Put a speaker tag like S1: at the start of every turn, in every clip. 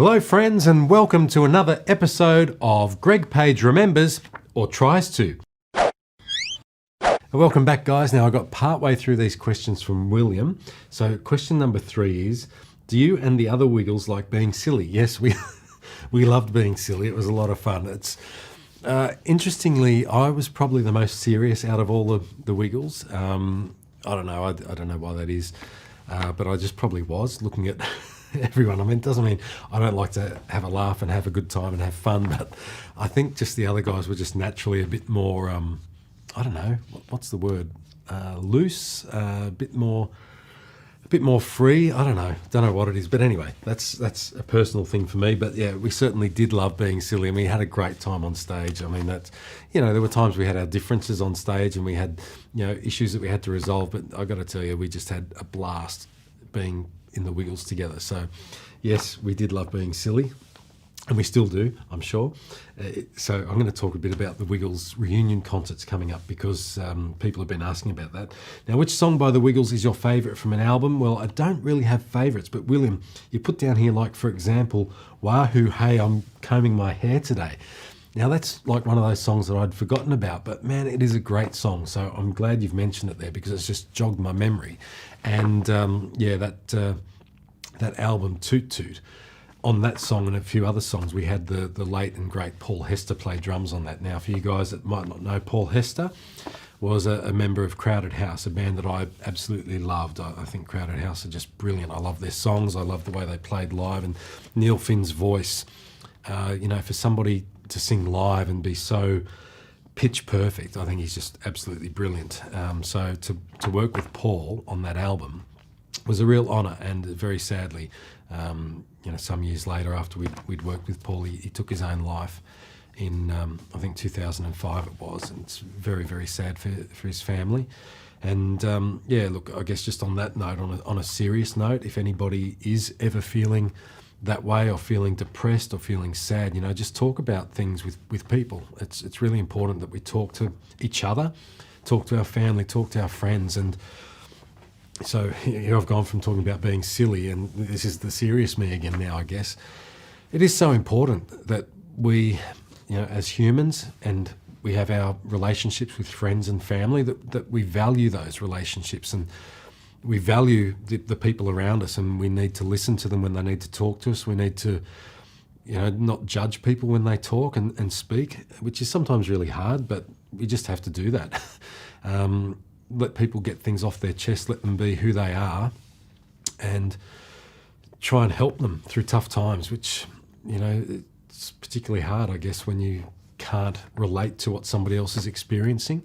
S1: Hello, friends, and welcome to another episode of Greg Page Remembers, or Tries to. Welcome back, guys. Now, I got partway through these questions from William. So question number 3 is, do you and the other Wiggles like being silly? Yes, we loved being silly. It was a lot of fun. It's interestingly, I was probably the most serious out of all the Wiggles. I don't know. I don't know why that is, but I just probably was looking at everyone. I mean, it doesn't mean I don't like to have a laugh and have a good time and have fun, but I think just the other guys were just naturally a bit more, I don't know, what's the word? Loose, a bit more free. I don't know what it is, but anyway, that's a personal thing for me. But yeah, we certainly did love being silly, and we had a great time on stage. I mean, that's, there were times we had our differences on stage, and we had issues that we had to resolve. But I got to tell you, we just had a blast being in the Wiggles together. So yes, we did love being silly, and we still do, I'm sure. So I'm going to talk a bit about the Wiggles reunion concerts coming up, because people have been asking about that. Now, which song by the Wiggles is your favourite from an album? Well, I don't really have favourites, but William, you put down here, like, for example, Wahoo Hey, I'm Combing My Hair Today. Now, that's like one of those songs that I'd forgotten about, but man, it is a great song. So I'm glad you've mentioned it there, because it's just jogged my memory. And that album, Toot Toot, on that song and a few other songs, we had the late and great Paul Hester play drums on that. Now, for you guys that might not know, Paul Hester was a member of Crowded House, a band that I absolutely loved. I think Crowded House are just brilliant. I love their songs. I love the way they played live, and Neil Finn's voice. For somebody to sing live and be so pitch perfect, I think he's just absolutely brilliant. So to work with Paul on that album was a real honour, and very sadly, some years later, after we'd worked with Paul, he took his own life in, I think 2005 it was, and it's very, very sad for his family. And look, I guess just on that note, on a serious note, if anybody is ever feeling that way, or feeling depressed, or feeling sad, just talk about things with people. It's really important that we talk to each other, talk to our family, talk to our friends. And so here I've gone from talking about being silly, and this is the serious me again now, I guess. It is so important that we, as humans, and we have our relationships with friends and family, that we value those relationships, and we value the people around us, and we need to listen to them when they need to talk to us. We need to, not judge people when they talk and speak, which is sometimes really hard, but we just have to do that. Let people get things off their chest, let them be who they are, and try and help them through tough times, which, it's particularly hard, I guess, when you can't relate to what somebody else is experiencing.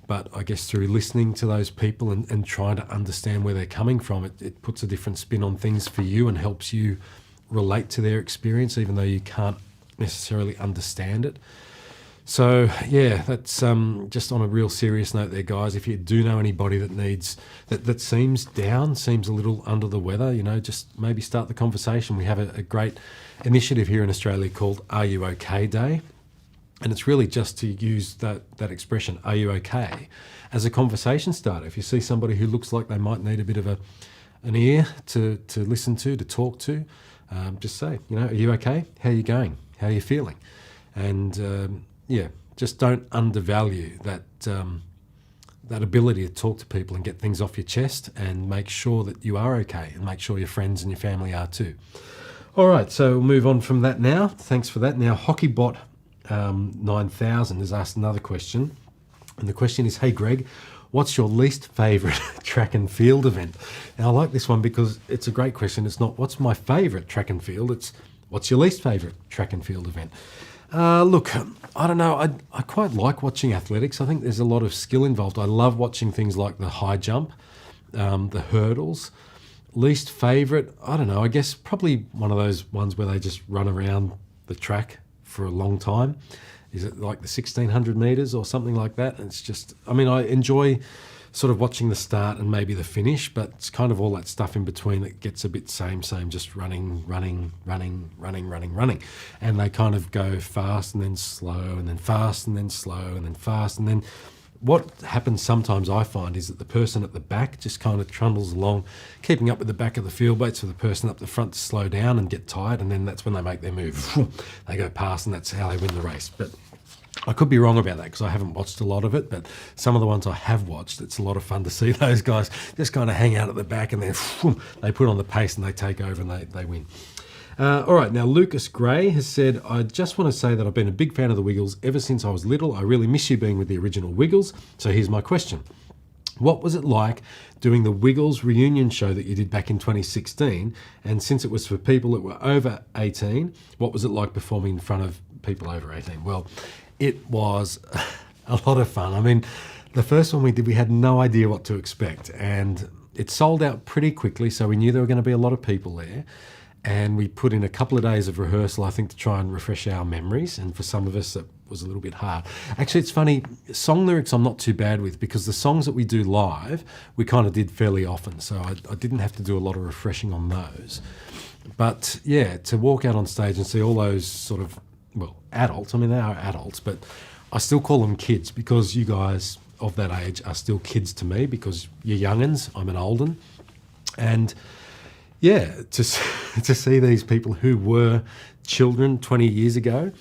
S1: But I guess through listening to those people and trying to understand where they're coming from, it puts a different spin on things for you and helps you relate to their experience, even though you can't necessarily understand it. So yeah, that's just on a real serious note there, guys. If you do know anybody that seems down, seems a little under the weather, just maybe start the conversation. We have a great initiative here in Australia called Are You OK Day? And it's really just to use that expression, are you okay, as a conversation starter. If you see somebody who looks like they might need a bit of an ear to listen to talk to, just say, are you okay? How are you going? How are you feeling? And just don't undervalue that ability to talk to people and get things off your chest, and make sure that you are okay, and make sure your friends and your family are too. All right, so we'll move on from that now. Thanks for that. Now, HockeyBot 9000 has asked another question, and the question is, hey Greg, what's your least favourite track and field event? Now, I like this one because it's a great question. It's not what's my favourite track and field, it's what's your least favourite track and field event. Look, I don't know, I quite like watching athletics. I think there's a lot of skill involved. I love watching things like the high jump, the hurdles. Least favourite, I don't know, I guess probably one of those ones where they just run around the track for a long time. Is it like the 1600 metres or something like that? It's just, I enjoy sort of watching the start and maybe the finish, but it's kind of all that stuff in between that gets a bit same, just running. And they kind of go fast and then slow, and then fast and then slow, and then fast, and then what happens sometimes, I find, is that the person at the back just kind of trundles along, keeping up with the back of the field, waits for the person up the front to slow down and get tired, and then that's when they make their move. They go past, and that's how they win the race. But I could be wrong about that because I haven't watched a lot of it, but some of the ones I have watched, it's a lot of fun to see those guys just kind of hang out at the back, and then they put on the pace and they take over and they win. All right, now Lucas Gray has said, I just want to say that I've been a big fan of the Wiggles ever since I was little. I really miss you being with the original Wiggles. So here's my question. What was it like doing the Wiggles reunion show that you did back in 2016? And since it was for people that were over 18, what was it like performing in front of people over 18? Well, it was a lot of fun. I mean, the first one we did, we had no idea what to expect. And it sold out pretty quickly, so we knew there were going to be a lot of people there. And we put in a couple of days of rehearsal, I think, to try and refresh our memories. And for some of us, it was a little bit hard. Actually, it's funny, song lyrics I'm not too bad with, because the songs that we do live, we kind of did fairly often. So I didn't have to do a lot of refreshing on those. But yeah, to walk out on stage and see all those sort of, well, adults, I mean, they are adults, but I still call them kids because you guys of that age are still kids to me because you're young'uns, I'm an old un. And yeah, to see these people who were children 20 years ago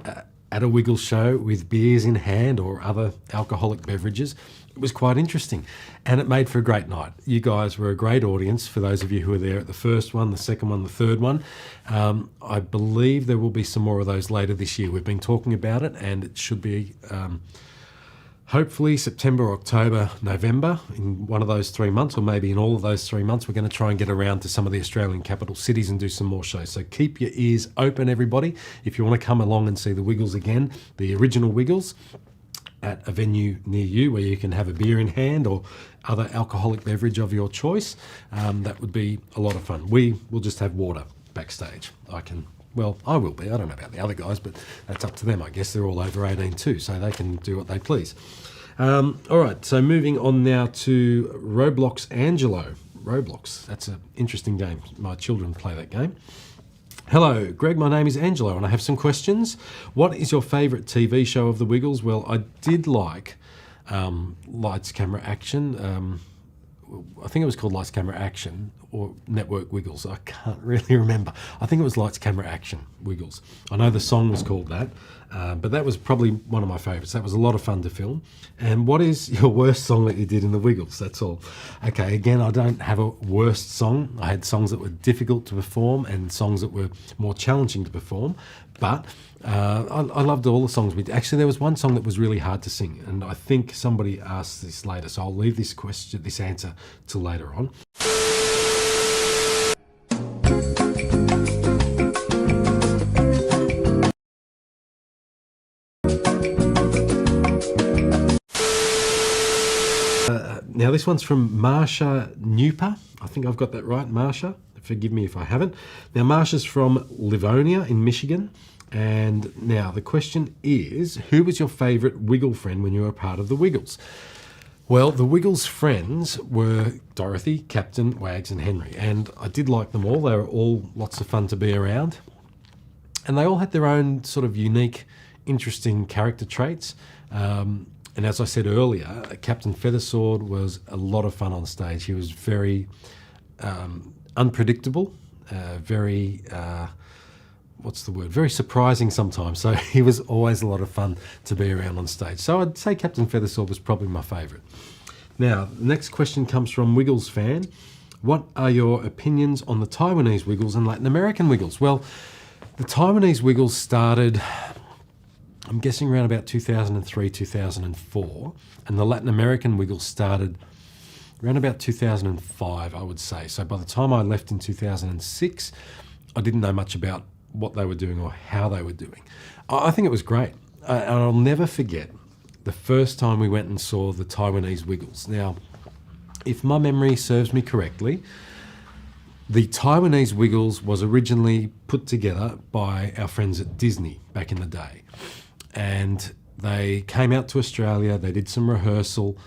S1: at a Wiggles show with beers in hand or other alcoholic beverages, it was quite interesting. And it made for a great night. You guys were a great audience for those of you who were there at the first one, the second one, the third one. I believe there will be some more of those later this year. We've been talking about it, and it should be hopefully September, October, November, in one of those 3 months, or maybe in all of those 3 months. We're going to try and get around to some of the Australian capital cities and do some more shows. So keep your ears open, everybody. If you want to come along and see the Wiggles again, the original Wiggles, at a venue near you where you can have a beer in hand or other alcoholic beverage of your choice, that would be a lot of fun. We will just have water backstage. Well, I will be. I don't know about the other guys, but that's up to them. I guess they're all over 18 too, so they can do what they please. All right, so moving on now to Roblox Angelo. Roblox, that's an interesting game. My children play that game. Hello, Greg, my name is Angelo and I have some questions. What is your favourite TV show of the Wiggles? Well, I did like Lights, Camera, Action. I think it was called Lights, Camera, Action, or Network Wiggles. I can't really remember. I think it was Lights, Camera, Action Wiggles. I know the song was called that, but that was probably one of my favourites. That was a lot of fun to film. And what is your worst song that you did in the Wiggles? That's all. Okay, again, I don't have a worst song. I had songs that were difficult to perform and songs that were more challenging to perform, but I loved all the songs we did. Actually, there was one song that was really hard to sing, and I think somebody asked this later, so I'll leave this answer till later on. Now this one's from Marsha Newper. I think I've got that right, Marsha. Forgive me if I haven't. Now Marsha's from Livonia in Michigan. And now the question is, who was your favourite Wiggle friend when you were part of the Wiggles? Well, the Wiggles friends were Dorothy, Captain, Wags and Henry. And I did like them all. They were all lots of fun to be around. And they all had their own sort of unique, interesting character traits. And as I said earlier, Captain Feathersword was a lot of fun on stage. He was very unpredictable, very surprising sometimes. So he was always a lot of fun to be around on stage. So I'd say Captain Feathersword was probably my favourite. Now, the next question comes from Wiggles fan. What are your opinions on the Taiwanese Wiggles and Latin American Wiggles? Well, the Taiwanese Wiggles started, I'm guessing around about 2003, 2004, and the Latin American Wiggles started around about 2005, I would say. So by the time I left in 2006, I didn't know much about what they were doing or how they were doing. I think it was great. And I'll never forget the first time we went and saw the Taiwanese Wiggles. Now, if my memory serves me correctly, the Taiwanese Wiggles was originally put together by our friends at Disney back in the day. And they came out to Australia, they did some rehearsal,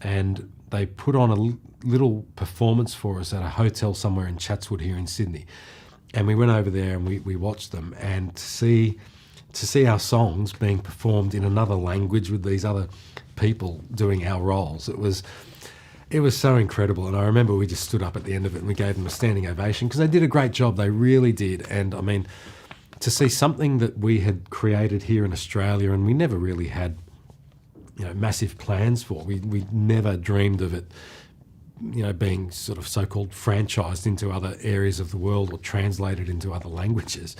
S1: and they put on a little performance for us at a hotel somewhere in Chatswood here in Sydney. And we went over there and we watched them, and to see our songs being performed in another language with these other people doing our roles. It was so incredible. And I remember we just stood up at the end of it and we gave them a standing ovation because they did a great job. They really did. And I mean, to see something that we had created here in Australia and we never really had, massive plans for. We never dreamed of it, being sort of so-called franchised into other areas of the world or translated into other languages.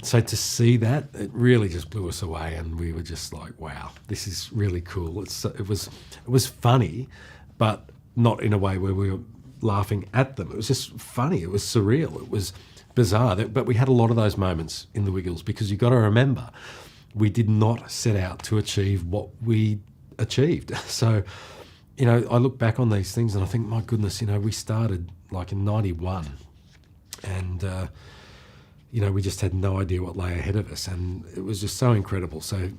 S1: So to see that, it really just blew us away, and we were just like, wow, this is really cool. It was funny, but not in a way where we were laughing at them. It was just funny. It was surreal. It was bizarre. But we had a lot of those moments in the Wiggles because you've got to remember, we did not set out to achieve what we achieved. So, I look back on these things and I think, my goodness, we started like in 91 and, we just had no idea what lay ahead of us, and it was just so incredible. So,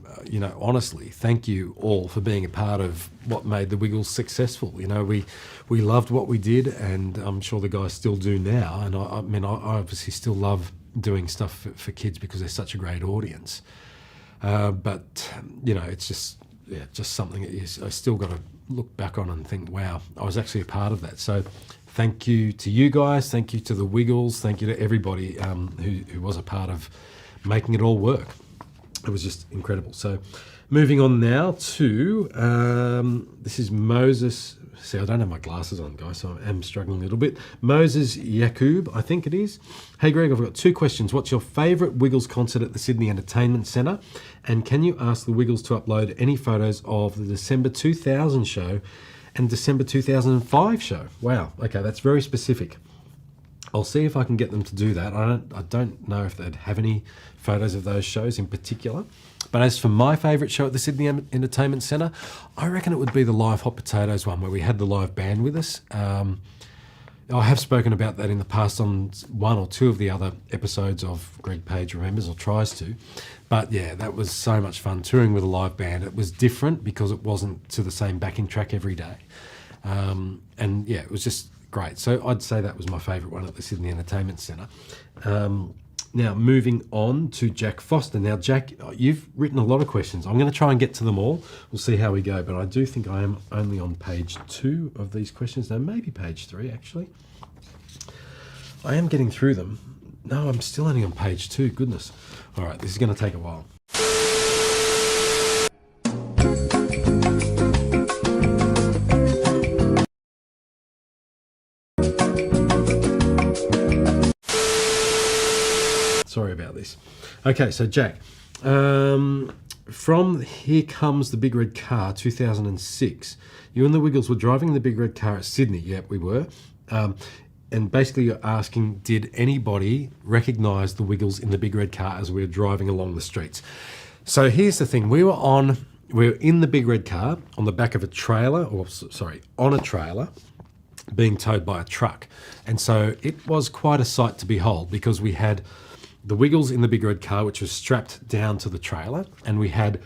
S1: honestly, thank you all for being a part of what made the Wiggles successful. We loved what we did, and I'm sure the guys still do now. And I obviously still love doing stuff for kids because they're such a great audience. But it's just something that I still got to look back on and think, wow, I was actually a part of that. So thank you to you guys. Thank you to the Wiggles. Thank you to everybody who was a part of making it all work. It was just incredible. So moving on now to, this is Moses. See, I don't have my glasses on, guys, so I am struggling a little bit. Moses Yakub, I think it is. Hey, Greg, I've got 2 questions. What's your favourite Wiggles concert at the Sydney Entertainment Centre? And can you ask the Wiggles to upload any photos of the December 2000 show and December 2005 show? Wow, okay, that's very specific. I'll see if I can get them to do that. I don't know if they'd have any photos of those shows in particular. But as for my favourite show at the Sydney Entertainment Centre, I reckon it would be the live Hot Potatoes one where we had the live band with us. I have spoken about that in the past on 1 or 2 of the other episodes of Greg Page Remembers or Tries to. But yeah, that was so much fun touring with a live band. It was different because it wasn't to the same backing track every day. And yeah, it was just great. So I'd say that was my favourite one at the Sydney Entertainment Centre. Now, moving on to Jack Foster. Now, Jack, you've written a lot of questions. I'm going to try and get to them all. We'll see how we go. But I do think I am only on page 2 of these questions. No, maybe page 3, actually. I am getting through them. No, I'm still only on page 2. Goodness. All right, this is going to take a while. Sorry about this. Okay, so Jack, from Here Comes the Big Red Car, 2006, you and the Wiggles were driving the Big Red Car at Sydney. Yep, we were. And basically you're asking, did anybody recognise the Wiggles in the Big Red Car as we were driving along the streets? So here's the thing. We were in the Big Red Car on the back of a trailer, on a trailer, being towed by a truck. And so it was quite a sight to behold because we had the Wiggles in the Big Red Car, which was strapped down to the trailer, and we had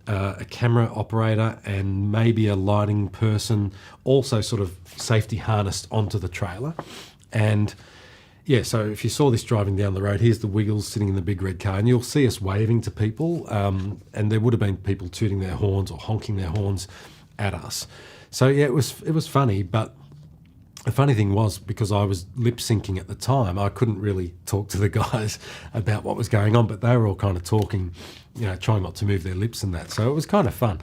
S1: a camera operator and maybe a lighting person also sort of safety harnessed onto the trailer. And yeah, so if you saw this driving down the road, here's the Wiggles sitting in the Big Red Car, and you'll see us waving to people, and there would have been people tooting their horns or honking their horns at us. So yeah, it was funny, but the funny thing was, because I was lip syncing at the time, I couldn't really talk to the guys about what was going on, but they were all kind of talking, trying not to move their lips and that. So it was kind of fun.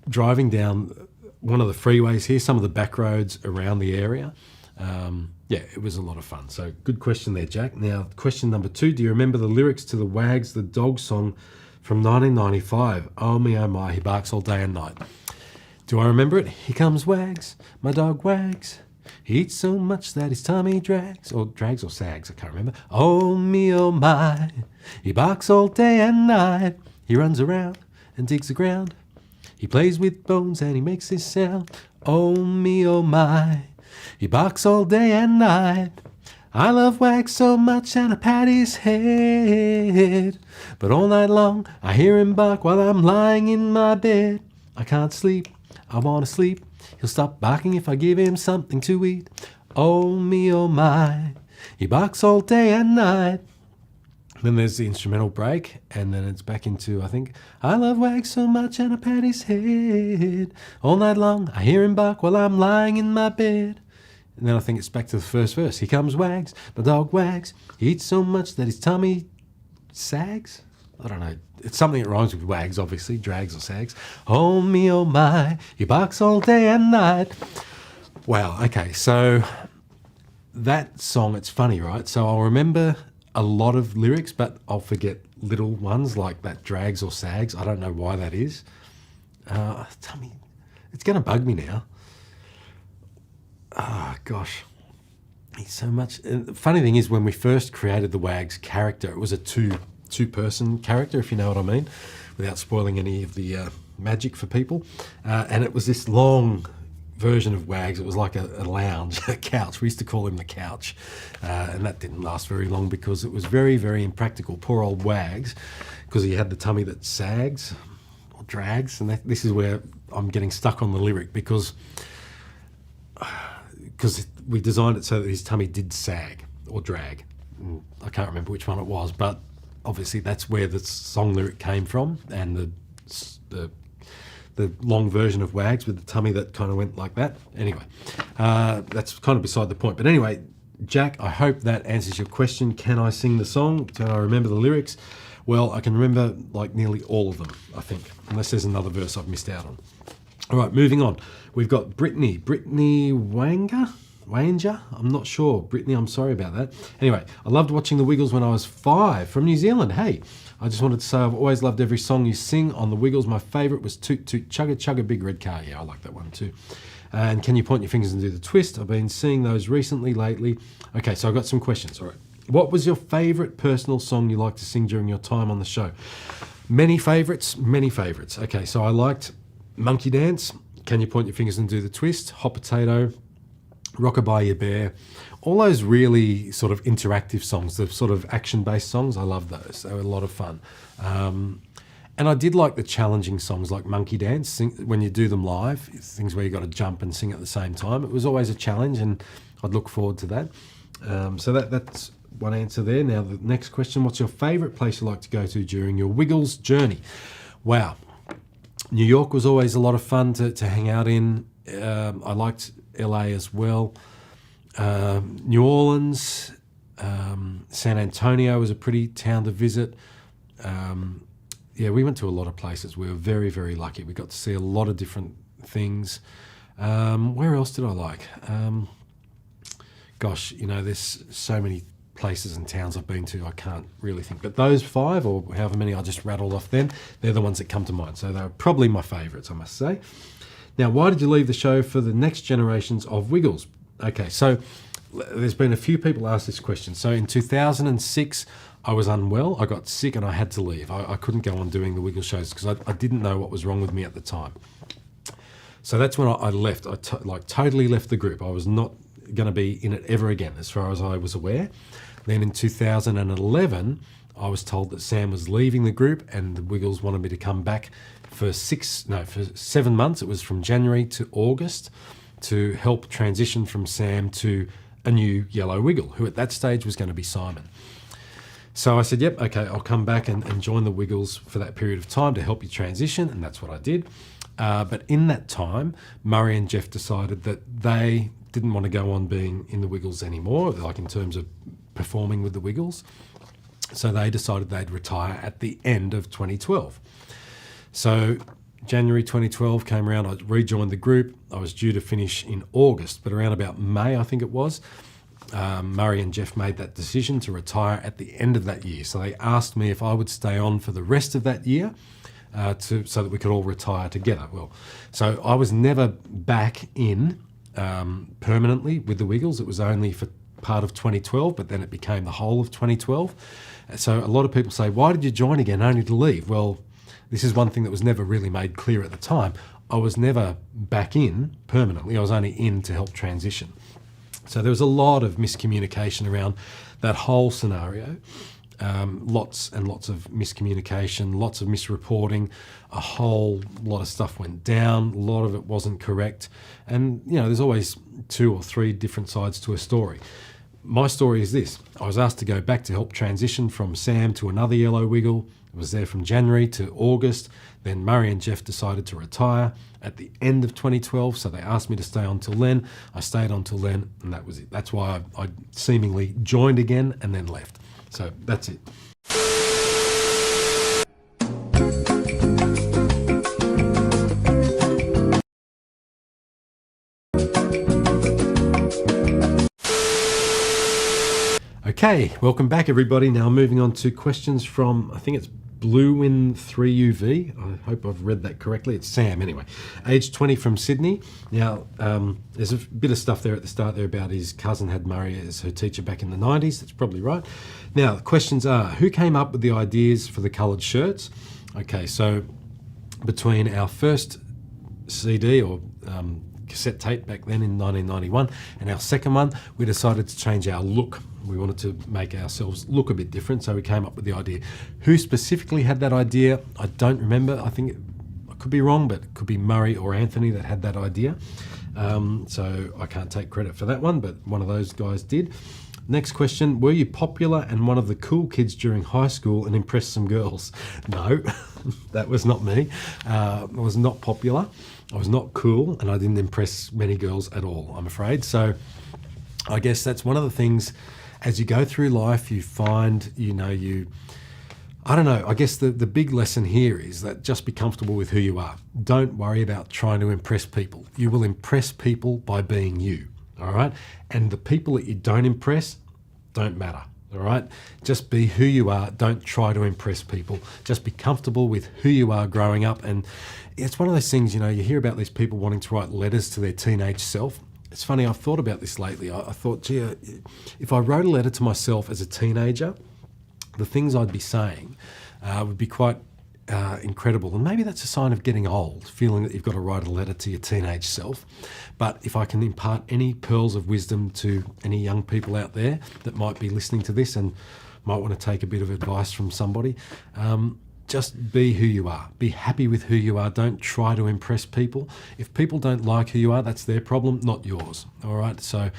S1: Driving down one of the freeways here, some of the back roads around the area. Yeah, it was a lot of fun. So good question there, Jack. Now, question number 2, do you remember the lyrics to the Wags the Dog song from 1995? Oh me, oh my, he barks all day and night. Do I remember it? Here comes Wags, my dog Wags. He eats so much that his tummy drags or sags, I can't remember. Oh me, oh my, he barks all day and night. He runs around and digs the ground. He plays with bones and he makes this sound. Oh me, oh my, he barks all day and night. I love Wags so much and I pat his head. But all night long I hear him bark while I'm lying in my bed. I can't sleep, I want to sleep. He'll stop barking if I give him something to eat. Oh me, oh my, he barks all day and night. Then there's the instrumental break, and then it's back into, I think, I love Wags so much and I pat his head. All night long, I hear him bark while I'm lying in my bed. And then I think it's back to the first verse. Here comes Wags, my dog Wags. He eats so much that his tummy sags? I don't know. It's something that rhymes with Wags, obviously, drags or sags. Oh me, oh my, he barks all day and night. Wow, okay, so that song, it's funny, right? So I'll remember a lot of lyrics, but I'll forget little ones like that drags or sags. I don't know why that is. Tell me, it's going to bug me now. Oh, gosh. He's so much. The funny thing is, when we first created the Wags character, it was a two-person character, if you know what I mean, without spoiling any of the magic for people. And it was this long version of Wags. It was like a lounge, a couch. We used to call him the couch. And that didn't last very long because it was very, very impractical. Poor old Wags, because he had the tummy that sags or drags. And this is where I'm getting stuck on the lyric because we designed it so that his tummy did sag or drag. I can't remember which one it was, but obviously that's where the song lyric came from, and the long version of Wags with the tummy that kind of went like that. Anyway, that's kind of beside the point. But anyway, Jack, I hope that answers your question. Can I sing the song? Can I remember the lyrics? Well, I can remember like nearly all of them, I think, unless there's another verse I've missed out on. All right, moving on. We've got Brittany Wanger? I'm not sure. Brittany, I'm sorry about that. Anyway, I loved watching the Wiggles when I was 5 from New Zealand. Hey, I just wanted to say I've always loved every song you sing on the Wiggles. My favourite was Toot Toot Chugga Chugga Big Red Car. Yeah, I like that one too. And Can You Point Your Fingers and Do the Twist? I've been seeing those lately. Okay, so I've got some questions. All right. What was your favourite personal song you liked to sing during your time on the show? Many favourites. Okay, so I liked Monkey Dance, Can You Point Your Fingers and Do the Twist, Hot Potato, Rockabye Ya Bear, all those really sort of interactive songs, the sort of action-based songs. I love those. They were a lot of fun. And I did like the challenging songs like Monkey Dance, when you do them live, things where you got to jump and sing at the same time. It was always a challenge, and I'd look forward to that. So that's one answer there. Now, the next question, what's your favourite place you like to go to during your Wiggles journey? Wow. New York was always a lot of fun to hang out in. I liked LA as well. New Orleans, San Antonio was a pretty town to visit. Yeah, we went to a lot of places. We were very, very lucky. We got to see a lot of different things. Where else did I like? Gosh, there's so many places and towns I've been to, I can't really think. But those 5, or however many I just rattled off then, they're the ones that come to mind. So they're probably my favourites, I must say. Now, why did you leave the show for the next generations of Wiggles? Okay, so there's been a few people ask this question. So in 2006, I was unwell. I got sick and I had to leave. I couldn't go on doing the Wiggles shows because I didn't know what was wrong with me at the time. So that's when I left. I totally left the group. I was not going to be in it ever again, as far as I was aware. Then in 2011, I was told that Sam was leaving the group and the Wiggles wanted me to come back for 7 months. It was from January to August to help transition from Sam to a new yellow Wiggle, who at that stage was going to be Simon. So I said, yep, okay, I'll come back and join the Wiggles for that period of time to help you transition, and that's what I did. But in that time, Murray and Jeff decided that they didn't want to go on being in the Wiggles anymore, like in terms of performing with the Wiggles. So they decided they'd retire at the end of 2012. So January 2012 came around, I rejoined the group. I was due to finish in August, but around about May, I think it was, Murray and Jeff made that decision to retire at the end of that year. So they asked me if I would stay on for the rest of that year so that we could all retire together. Well, so I was never back in permanently with the Wiggles. It was only for part of 2012, but then it became the whole of 2012. So a lot of people say, why did you join again only to leave? Well, this is one thing that was never really made clear at the time. I was never back in permanently. I was only in to help transition. So there was a lot of miscommunication around that whole scenario. Lots and lots of miscommunication, lots of misreporting, a whole lot of stuff went down, a lot of it wasn't correct. And, there's always 2 or 3 different sides to a story. my story is this. I was asked to go back to help transition from Sam to another yellow wiggle. I was there from January to August. Then Murray and Jeff decided to retire at the end of 2012, so they asked me to stay on till then. I stayed on till then, and that was it. That's why I seemingly joined again and then left. So that's it. Okay, welcome back everybody. Now moving on to questions from, I think it's Bluewin3UV. I hope I've read that correctly. It's Sam anyway. Age 20 from Sydney. Now, there's a bit of stuff there at the start there about his cousin had Murray as her teacher back in the 90s. That's probably right. Now, the questions are, who came up with the ideas for the coloured shirts? Okay, so between our first CD or cassette tape back then in 1991 and our second one, we decided to change our look. We wanted to make ourselves look a bit different, so we came up with the idea. Who specifically had that idea? I don't remember. I think I could be wrong, but it could be Murray or Anthony that had that idea. So I can't take credit for that one, but one of those guys did. Next question, were you popular and one of the cool kids during high school and impressed some girls? No, that was not me. I was not popular, I was not cool, and I didn't impress many girls at all, I'm afraid. So I guess that's one of the things, as you go through life, you find, I don't know, I guess the big lesson here is that just be comfortable with who you are. Don't worry about trying to impress people. You will impress people by being you. All right. And the people that you don't impress don't matter. All right. Just be who you are. Don't try to impress people. Just be comfortable with who you are growing up. And it's one of those things, you hear about these people wanting to write letters to their teenage self. It's funny. I've thought about this lately. I thought, gee, if I wrote a letter to myself as a teenager, the things I'd be saying would be quite incredible. And maybe that's a sign of getting old, feeling that you've got to write a letter to your teenage self. But if I can impart any pearls of wisdom to any young people out there that might be listening to this and might want to take a bit of advice from somebody, just be who you are. Be happy with who you are. Don't try to impress people. If people don't like who you are, that's their problem, not yours. All right. So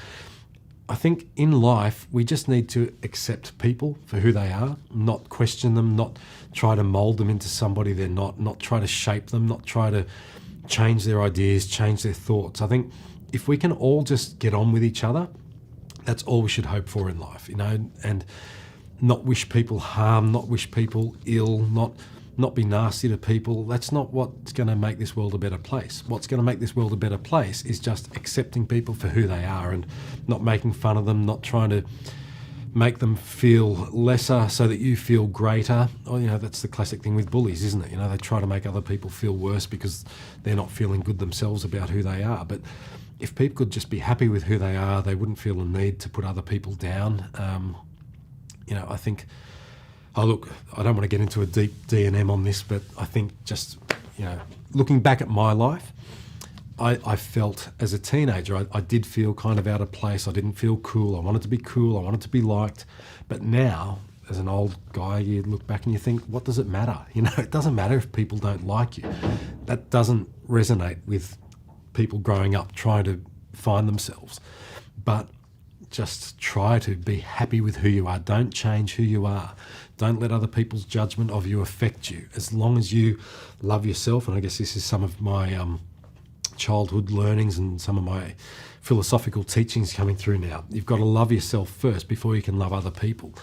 S1: I think in life, we just need to accept people for who they are, not question them, not try to mold them into somebody they're not try to shape them, not try to change their ideas, change their thoughts. I think if we can all just get on with each other, that's all we should hope for in life, and not wish people harm, not wish people ill, not be nasty to people. That's not what's going to make this world a better place. What's going to make this world a better place is just accepting people for who they are and not making fun of them, not trying to make them feel lesser so that you feel greater. Oh, that's the classic thing with bullies, isn't it? They try to make other people feel worse because they're not feeling good themselves about who they are. But if people could just be happy with who they are, they wouldn't feel a need to put other people down. I think, look, I don't want to get into a deep D&M on this, but I think just, looking back at my life, I felt as a teenager, I did feel kind of out of place. I didn't feel cool. I wanted to be cool. I wanted to be liked. But now, as an old guy, you look back and you think, what does it matter? It doesn't matter if people don't like you. That doesn't resonate with people growing up trying to find themselves. But just try to be happy with who you are. Don't change who you are. Don't let other people's judgment of you affect you. As long as you love yourself, and I guess this is some of my childhood learnings and some of my philosophical teachings coming through now. You've got to love yourself first before you can love other people,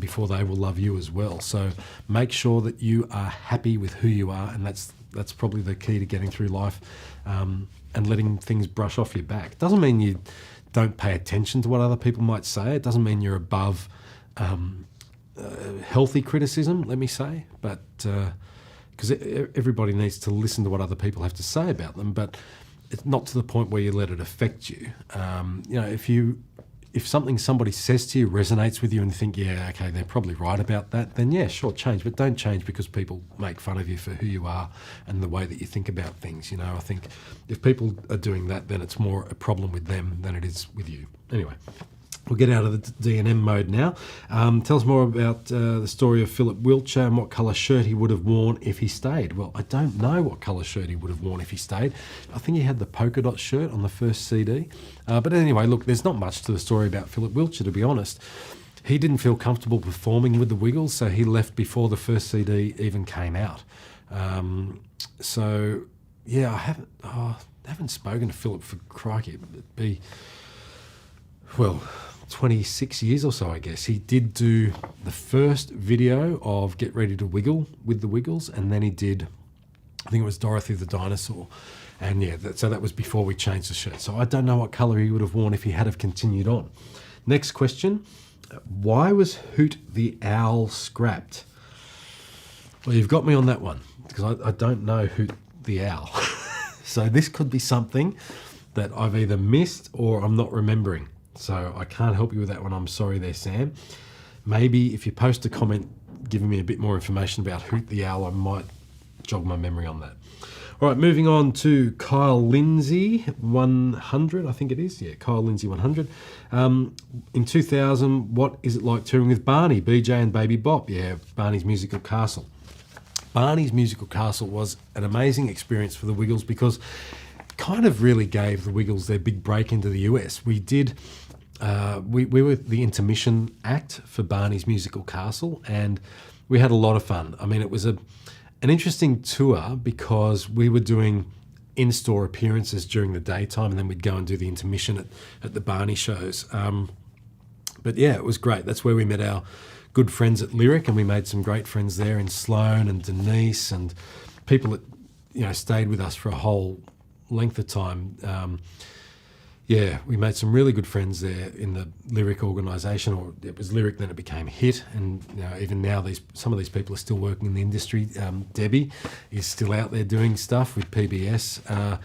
S1: before they will love you as well. So make sure that you are happy with who you are, and that's probably the key to getting through life, and letting things brush off your back. Doesn't mean you don't pay attention to what other people might say. It doesn't mean you're above healthy criticism, let me say, but because everybody needs to listen to what other people have to say about them, but it's not to the point where you let it affect you. If something somebody says to you resonates with you and you think, yeah, okay, they're probably right about that, then yeah, sure, change. But don't change because people make fun of you for who you are and the way that you think about things. I think if people are doing that, then it's more a problem with them than it is with you. Anyway, We'll get out of the D&M mode now. Tell us more about the story of Philip Wiltshire and what colour shirt he would have worn if he stayed. Well, I don't know what colour shirt he would have worn if he stayed. I think he had the polka dot shirt on the first CD. But anyway, look, there's not much to the story about Philip Wiltshire, to be honest. He didn't feel comfortable performing with the Wiggles, so he left before the first CD even came out. So, yeah, I haven't spoken to Philip for crikey. It'd be, well, 26 years or so, I guess. He did do the first video of Get Ready to Wiggle with the Wiggles, and then he did, I think it was Dorothy the Dinosaur. And yeah, so that was before we changed the shirt. So I don't know what colour he would have worn if he had have continued on. Next question. Why was Hoot the Owl scrapped? Well, you've got me on that one, because I don't know Hoot the Owl. So this could be something that I've either missed or I'm not remembering. So I can't help you with that one. I'm sorry there, Sam. Maybe if you post a comment giving me a bit more information about Hoot the Owl, I might jog my memory on that. All right, moving on to Kyle Lindsay 100, I think it is. Yeah, Kyle Lindsay 100. In 2000, what is it like touring with Barney, BJ and Baby Bop? Yeah, Barney's Musical Castle. Barney's Musical Castle was an amazing experience for the Wiggles because it kind of really gave the Wiggles their big break into the US. We did... we were the intermission act for Barney's Musical Castle, and we had a lot of fun. I mean, it was an interesting tour because we were doing in-store appearances during the daytime, and then we'd go and do the intermission at the Barney shows. But yeah, it was great. That's where we met our good friends at Lyric, and we made some great friends there in Sloan and Denise, and people that stayed with us for a whole length of time. Yeah, we made some really good friends there in the Lyric organisation, or it was Lyric, then it became Hit, and even now some of these people are still working in the industry. Debbie is still out there doing stuff with PBS.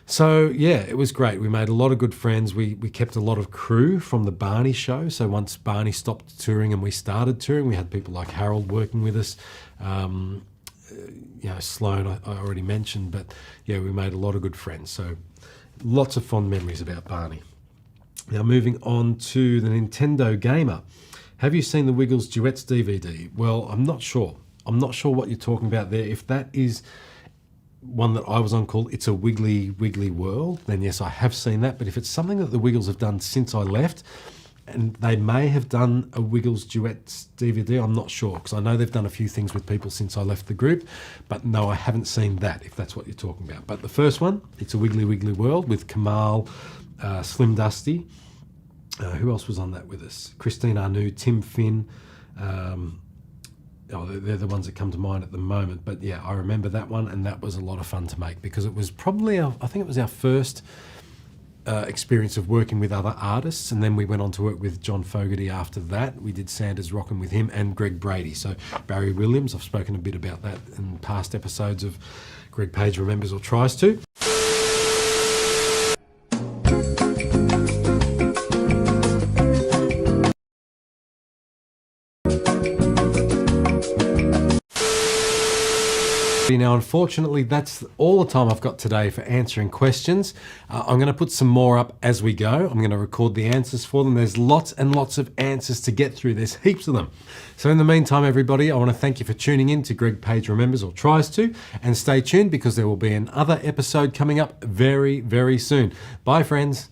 S1: So yeah, it was great. We made a lot of good friends. We kept a lot of crew from the Barney show. So once Barney stopped touring and we started touring, we had people like Harold working with us. Sloan I already mentioned, but yeah, we made a lot of good friends. So lots of fond memories about Barney. Now moving on to the Nintendo Gamer. Have you seen the Wiggles Duets DVD? Well, I'm not sure. I'm not sure what you're talking about there. If that is one that I was on called It's a Wiggly Wiggly World, then yes, I have seen that. But if it's something that the Wiggles have done since I left, and they may have done a Wiggles Duets DVD, I'm not sure, because I know they've done a few things with people since I left the group, but no, I haven't seen that, if that's what you're talking about. But the first one, It's a Wiggly Wiggly World, with Kamal, Slim Dusty. Who else was on that with us? Christine Arnoux, Tim Finn. They're the ones that come to mind at the moment. But yeah, I remember that one, and that was a lot of fun to make, because it was probably, I think it was our first experience of working with other artists, and then we went on to work with John Fogerty after that. We did Sanders Rockin' with him, and Greg Brady. So Barry Williams, I've spoken a bit about that in past episodes of Greg Page Remembers or Tries to. Now, unfortunately, that's all the time I've got today for answering questions. I'm going to put some more up as we go. I'm going to record the answers for them. There's lots and lots of answers to get through. There's heaps of them. So in the meantime, everybody, I want to thank you for tuning in to Greg Page Remembers or Tries to, and stay tuned because there will be another episode coming up very, very soon. Bye, friends.